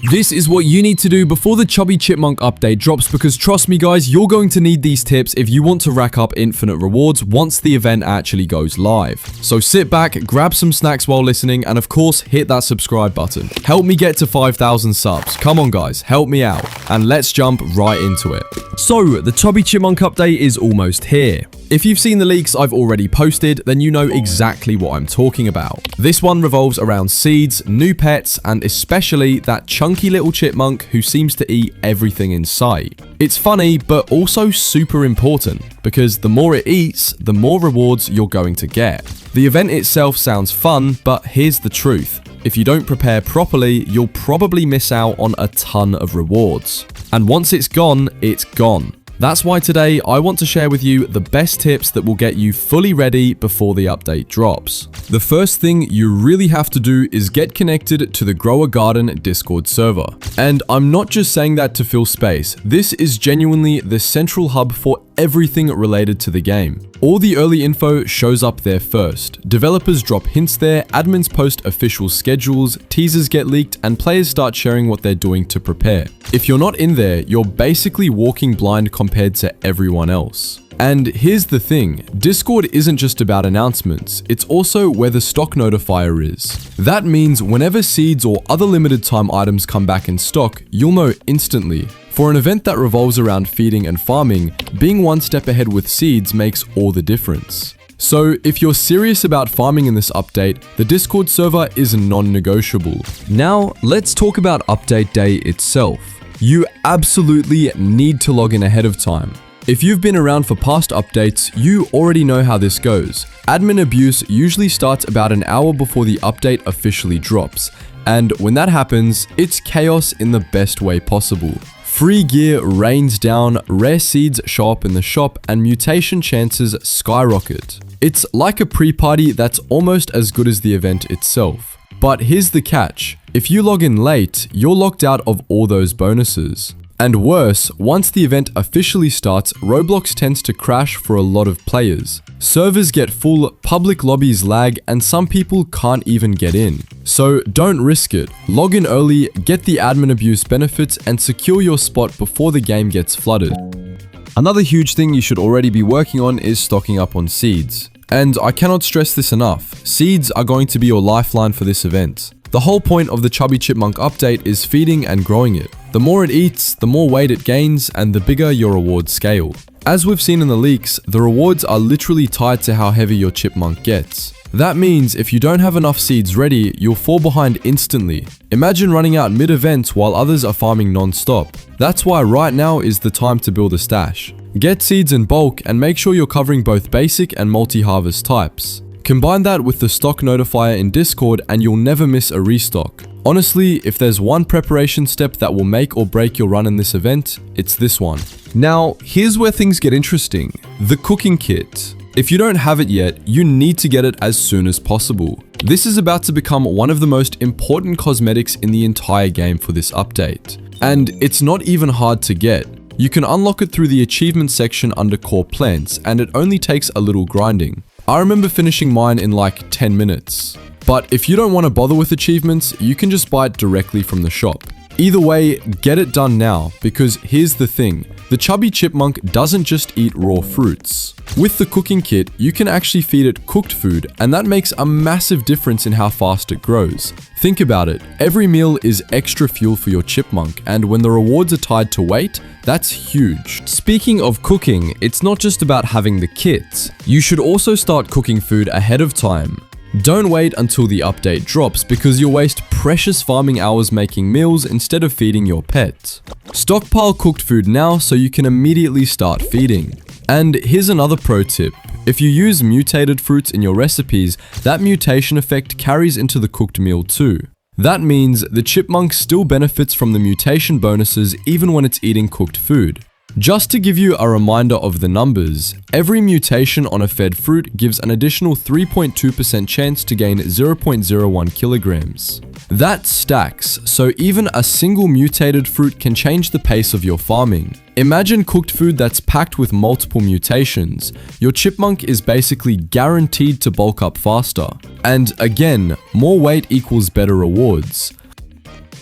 This is what you need to do before the Chubby Chipmunk update drops, because trust me guys, you're going to need these tips if you want to rack up infinite rewards once the event actually goes live. So sit back, grab some snacks while listening, and of course hit that subscribe button. Help me get to 5,000 subs. Come on guys, help me out. And let's jump right into it. So the Chubby Chipmunk update is almost here. If you've seen the leaks I've already posted, then you know exactly what I'm talking about. This one revolves around seeds, new pets, and especially that chunky little chipmunk who seems to eat everything in sight. It's funny, but also super important, because the more it eats, the more rewards you're going to get. The event itself sounds fun, but here's the truth. If you don't prepare properly, you'll probably miss out on a ton of rewards. And once it's gone, it's gone. That's why today I want to share with you the best tips that will get you fully ready before the update drops. The first thing you really have to do is get connected to the Grower Garden Discord server. And I'm not just saying that to fill space. This is genuinely the central hub for everything related to the game. All the early info shows up there first. Developers drop hints there, admins post official schedules, teasers get leaked, and players start sharing what they're doing to prepare. If you're not in there, you're basically walking blind compared to everyone else. And here's the thing, Discord isn't just about announcements, it's also where the stock notifier is. That means whenever seeds or other limited time items come back in stock, you'll know instantly. For an event that revolves around feeding and farming, being one step ahead with seeds makes all the difference. So if you're serious about farming in this update, the Discord server is non-negotiable. Now, let's talk about update day itself. You absolutely need to log in ahead of time. If you've been around for past updates, you already know how this goes. Admin abuse usually starts about an hour before the update officially drops. And when that happens, it's chaos in the best way possible. Free gear rains down, rare seeds show up in the shop, and mutation chances skyrocket. It's like a pre-party that's almost as good as the event itself. But here's the catch. If you log in late, you're locked out of all those bonuses. And worse, once the event officially starts, Roblox tends to crash for a lot of players. Servers get full, public lobbies lag, and some people can't even get in. So don't risk it. Log in early, get the admin abuse benefits, and secure your spot before the game gets flooded. Another huge thing you should already be working on is stocking up on seeds. And I cannot stress this enough, seeds are going to be your lifeline for this event. The whole point of the Chubby Chipmunk update is feeding and growing it. The more it eats, the more weight it gains, and the bigger your rewards scale. As we've seen in the leaks, the rewards are literally tied to how heavy your chipmunk gets. That means if you don't have enough seeds ready, you'll fall behind instantly. Imagine running out mid-event while others are farming non-stop. That's why right now is the time to build a stash. Get seeds in bulk and make sure you're covering both basic and multi-harvest types. Combine that with the stock notifier in Discord and you'll never miss a restock. Honestly, if there's one preparation step that will make or break your run in this event, it's this one. Now, here's where things get interesting. The cooking kit. If you don't have it yet, you need to get it as soon as possible. This is about to become one of the most important cosmetics in the entire game for this update. And it's not even hard to get. You can unlock it through the achievement section under core plants, and it only takes a little grinding. I remember finishing mine in like 10 minutes. But if you don't want to bother with achievements, you can just buy it directly from the shop. Either way, get it done now, because here's the thing. The Chubby Chipmunk doesn't just eat raw fruits. With the cooking kit, you can actually feed it cooked food, and that makes a massive difference in how fast it grows. Think about it, every meal is extra fuel for your chipmunk, and when the rewards are tied to weight, that's huge. Speaking of cooking, it's not just about having the kit. You should also start cooking food ahead of time. Don't wait until the update drops because you'll waste precious farming hours making meals instead of feeding your pet. Stockpile cooked food now so you can immediately start feeding. And here's another pro tip. If you use mutated fruits in your recipes, that mutation effect carries into the cooked meal too. That means the chipmunk still benefits from the mutation bonuses even when it's eating cooked food. Just to give you a reminder of the numbers, every mutation on a fed fruit gives an additional 3.2% chance to gain 0.01 kilograms. That stacks, so even a single mutated fruit can change the pace of your farming. Imagine cooked food that's packed with multiple mutations. Your chipmunk is basically guaranteed to bulk up faster. And again, more weight equals better rewards.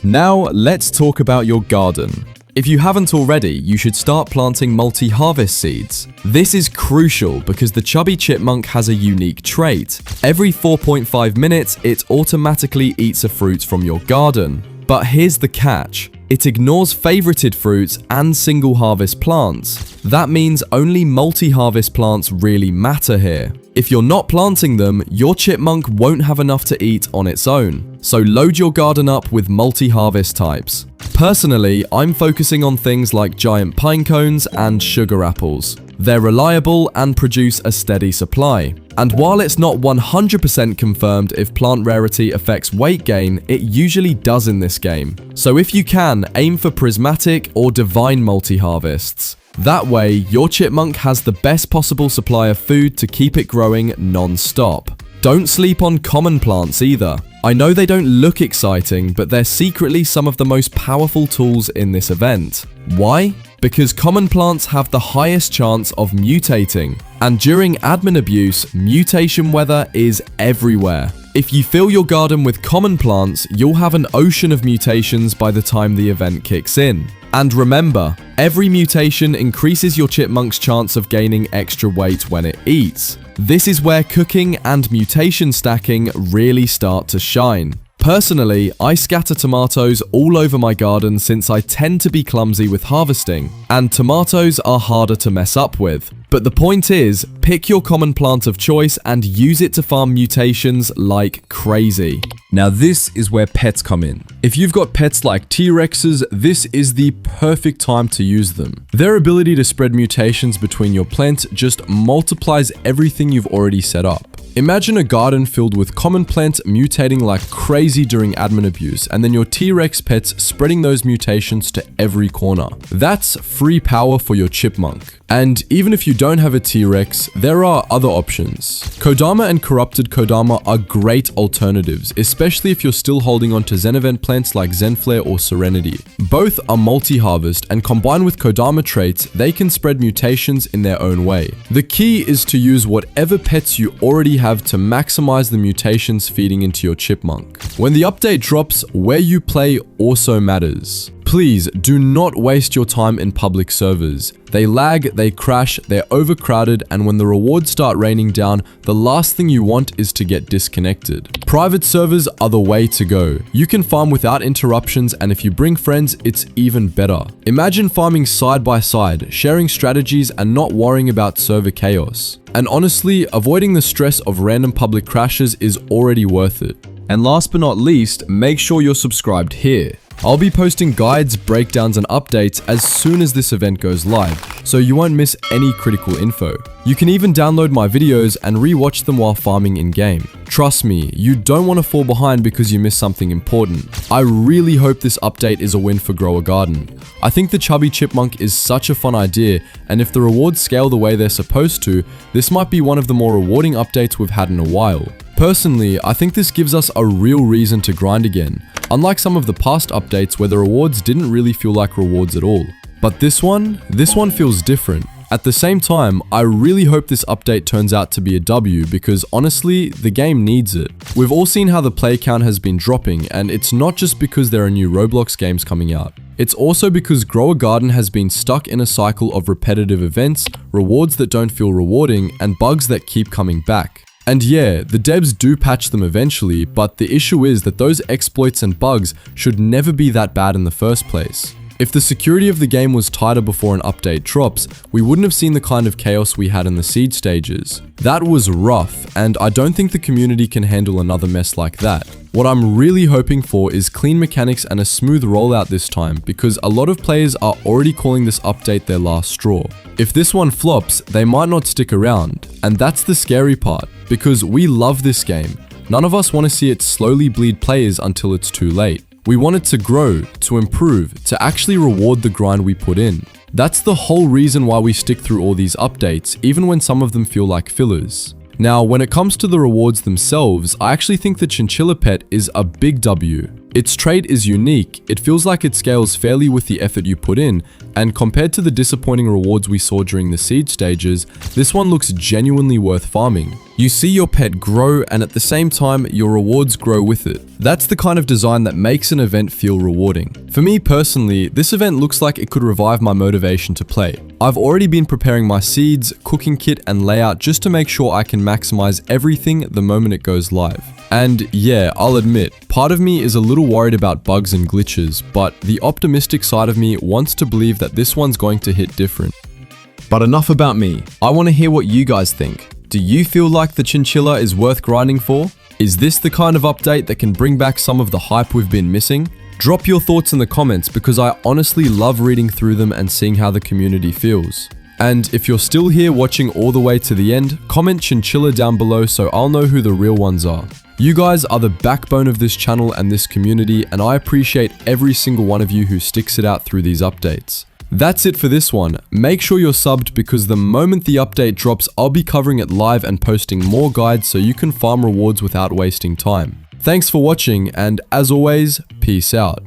Now, let's talk about your garden. If you haven't already, you should start planting multi-harvest seeds. This is crucial because the Chubby Chipmunk has a unique trait. Every 4.5 minutes, it automatically eats a fruit from your garden. But here's the catch. It ignores favorited fruits and single harvest plants. That means only multi-harvest plants really matter here. If you're not planting them, your chipmunk won't have enough to eat on its own. So load your garden up with multi-harvest types. Personally, I'm focusing on things like giant pine cones and sugar apples. They're reliable and produce a steady supply. And while it's not 100% confirmed if plant rarity affects weight gain, it usually does in this game. So if you can, aim for prismatic or divine multi-harvests. That way, your chipmunk has the best possible supply of food to keep it growing non-stop. Don't sleep on common plants either. I know they don't look exciting, but they're secretly some of the most powerful tools in this event. Why? Because common plants have the highest chance of mutating. And during admin abuse, mutation weather is everywhere. If you fill your garden with common plants, you'll have an ocean of mutations by the time the event kicks in. And remember, every mutation increases your chipmunk's chance of gaining extra weight when it eats. This is where cooking and mutation stacking really start to shine. Personally, I scatter tomatoes all over my garden since I tend to be clumsy with harvesting, and tomatoes are harder to mess up with. But the point is, pick your common plant of choice and use it to farm mutations like crazy. Now this is where pets come in. If you've got pets like T-Rexes, this is the perfect time to use them. Their ability to spread mutations between your plants just multiplies everything you've already set up. Imagine a garden filled with common plants mutating like crazy during admin abuse, and then your T-Rex pets spreading those mutations to every corner. That's free power for your chipmunk. And even if you don't have a T-Rex, there are other options. Kodama and corrupted Kodama are great alternatives, especially if you're still holding on to Zen event plants like Zenflare or Serenity. Both are multi-harvest, and combined with Kodama traits, they can spread mutations in their own way. The key is to use whatever pets you already have to maximize the mutations feeding into your chipmunk. When the update drops, where you play also matters. Please do not waste your time in public servers. They lag, they crash, they're overcrowded, and when the rewards start raining down, the last thing you want is to get disconnected. Private servers are the way to go. You can farm without interruptions, and if you bring friends, it's even better. Imagine farming side by side, sharing strategies, and not worrying about server chaos. And honestly, avoiding the stress of random public crashes is already worth it. And last but not least, make sure you're subscribed here. I'll be posting guides, breakdowns, and updates as soon as this event goes live, so you won't miss any critical info. You can even download my videos and re-watch them while farming in-game. Trust me, you don't want to fall behind because you missed something important. I really hope this update is a win for Grow a Garden. I think the Chubby Chipmunk is such a fun idea, and if the rewards scale the way they're supposed to, this might be one of the more rewarding updates we've had in a while. Personally, I think this gives us a real reason to grind again, unlike some of the past updates where the rewards didn't really feel like rewards at all. But this one feels different. At the same time, I really hope this update turns out to be a W because honestly, the game needs it. We've all seen how the play count has been dropping, and it's not just because there are new Roblox games coming out. It's also because Grow a Garden has been stuck in a cycle of repetitive events, rewards that don't feel rewarding, and bugs that keep coming back. And yeah, the devs do patch them eventually, but the issue is that those exploits and bugs should never be that bad in the first place. If the security of the game was tighter before an update drops, we wouldn't have seen the kind of chaos we had in the seed stages. That was rough, and I don't think the community can handle another mess like that. What I'm really hoping for is clean mechanics and a smooth rollout this time, because a lot of players are already calling this update their last straw. If this one flops, they might not stick around, and that's the scary part, because we love this game. None of us want to see it slowly bleed players until it's too late. We want it to grow, to improve, to actually reward the grind we put in. That's the whole reason why we stick through all these updates, even when some of them feel like fillers. Now, when it comes to the rewards themselves, I actually think the Chinchilla Pet is a big W. Its trait is unique, it feels like it scales fairly with the effort you put in, and compared to the disappointing rewards we saw during the seed stages, this one looks genuinely worth farming. You see your pet grow, and at the same time, your rewards grow with it. That's the kind of design that makes an event feel rewarding. For me personally, this event looks like it could revive my motivation to play. I've already been preparing my seeds, cooking kit, and layout just to make sure I can maximize everything the moment it goes live. And yeah, I'll admit, part of me is a little worried about bugs and glitches, but the optimistic side of me wants to believe that this one's going to hit different. But enough about me. I want to hear what you guys think. Do you feel like the chinchilla is worth grinding for? Is this the kind of update that can bring back some of the hype we've been missing? Drop your thoughts in the comments because I honestly love reading through them and seeing how the community feels. And if you're still here watching all the way to the end, comment chinchilla down below so I'll know who the real ones are. You guys are the backbone of this channel and this community, and I appreciate every single one of you who sticks it out through these updates. That's it for this one. Make sure you're subbed because the moment the update drops, I'll be covering it live and posting more guides so you can farm rewards without wasting time. Thanks for watching, and as always, peace out.